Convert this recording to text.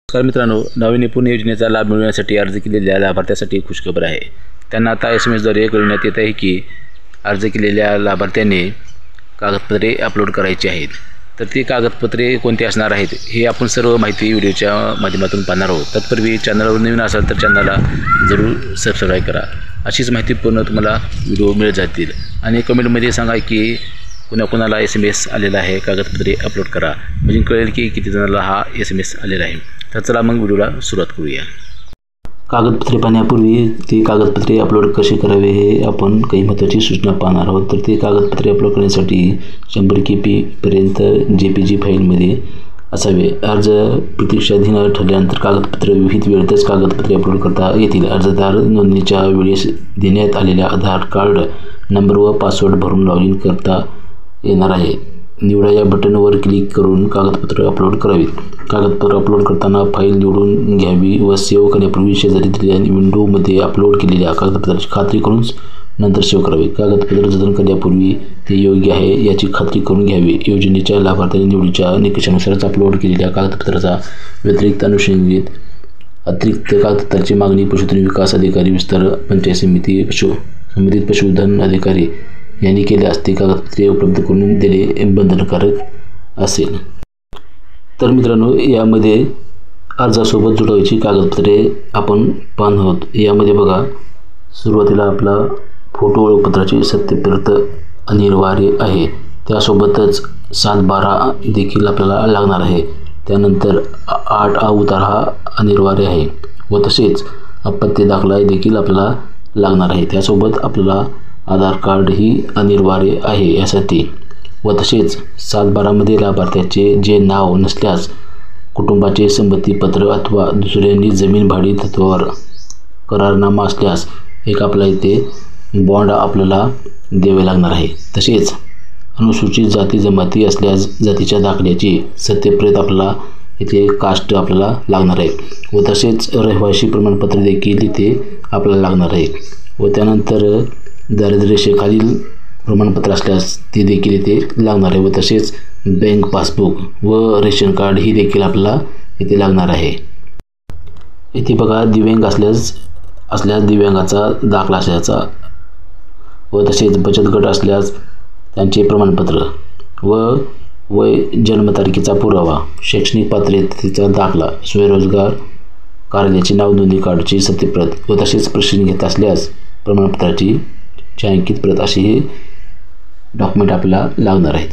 नमस्कार मित्रांनो, नवीन निपुण योजनेचा लाभ मिळवण्यासाठी अर्ज केलेल्या लाभार्थ्यासाठी खुशखबर आहे। त्यांना आता SMS-द्वारे कळविण्यात येत आहे की अर्ज केलेल्या लाभार्थ्याने कागदपत्रे अपलोड करायची आहेत। तर ती कागदपत्रे कोणती असणार आहेत हे आपण सर्व माहिती व्हिडिओच्या माध्यमातून पाहणार आहोत। तत्पूर्वी चॅनलवर नवीन असाल तर चॅनलला जरूर सबस्क्राईब करा। अशीच माहिती पूर्ण तुम्हाला व्हिडिओ मिळत जातील। आणि कमेंटमध्ये सांगा की कोणाकोणाला SMS आलेला आहे, कागदपत्रे अपलोड करा, म्हणजे कळेल की किती जणांना हा SMS आलेला आहे। तर चला मग व्हिडिओला सुरुवात करूया। कागदपत्रे पाहण्यापूर्वी ती कागदपत्रे अपलोड कसे करावे हे आपण काही महत्त्वाची सूचना पाहणार आहोत। तर ते कागदपत्रे अपलोड करण्यासाठी 100 KB पर्यंत JPG फाईलमध्ये असावे। अर्ज प्रतीक्षाधीन ठरल्यानंतर कागदपत्रे विहित वेळेतच कागदपत्रे अपलोड करता येतील। अर्जदार नोंदणीच्या वेळेस देण्यात आलेल्या आधार कार्ड नंबर व पासवर्ड भरून लॉग इन करता येणार आहे। निवडा या बटनवर क्लिक करून कागदपत्र अपलोड करावीत। कागदपत्र अपलोड करताना फाईल निवडून घ्यावी व सेव्ह करण्यापूर्वी शेजारी दिलेल्या विंडोमध्ये अपलोड केलेल्या कागदपत्राची खात्री करून नंतर सेव्ह करावे। कागदपत्र जतन करण्यापूर्वी ते योग्य आहे याची खात्री करून घ्यावी। योजनेच्या लाभार्थ्याने निवडीच्या निकषानुसारच अपलोड केलेल्या कागदपत्राचा व्यतिरिक्त अनुषंगिक अतिरिक्त कागदपत्राची मागणी पशुधन विकास अधिकारी, विस्तार पंचायत समिती, संबंधित पशुधन अधिकारी यांनी केल्यास ते कागदपत्रे उपलब्ध करून देणे बंधनकारक असेल। तर मित्रांनो, यामध्ये अर्जासोबत जोडायची कागदपत्रे आपण पाहणार आहोत। यामध्ये बघा, सुरुवातीला आपला फोटो ओळखपत्राची सत्याप्रत अनिवार्य आहे। त्यासोबतच 7/12 देखील आपल्याला लागणार आहे। त्यानंतर 8A उतारा हा अनिवार्य आहे व तसेच अपत्य दाखला देखील आपल्याला लागणार आहे। त्यासोबत आपल्याला आधार कार्ड ही अनिवार्य आहे यासाठी व तसेच 7/12 लाभार्थ्याचे जे नाव नसल्यास कुटुंबाचे संमतीपत्र अथवा दुसऱ्यांनी जमीन भाडी तत्वावर करारनामा असल्यास एक आपला इथे बॉन्ड आपल्याला द्यावे लागणार आहे। तसेच अनुसूचित जाती जमाती असल्यास जातीच्या दाखल्याची सत्यप्रत आपल्याला इथे कास्ट आपल्याला लागणार आहे व तसेच रहिवासी प्रमाणपत्र देखील इथे आपल्याला लागणार आहे व त्यानंतर दारिद्र्य रेषेखालील प्रमाणपत्र असल्यास ते देखील इथे लागणार आहे व तसेच बँक पासबुक व रेशन कार्ड ही देखील आपल्याला इथे लागणार आहे। इथे बघा, दिव्यांग असल्यास दिव्यांगाचा दाखला असल्याचा व तसेच बचत गट असल्यास त्यांचे प्रमाणपत्र व वय जन्मतारखेचा पुरावा, शैक्षणिक पात्रतेचा दाखला, स्वयंरोजगार कार्यालयाची नाव नोंदणी कार्डची सत्यप्रत व तसेच प्रशिक्षण घेत असल्यास प्रमाणपत्राची छायांकित प्रत अशी हे डॉक्युमेंट आपल्याला लागणार आहेत।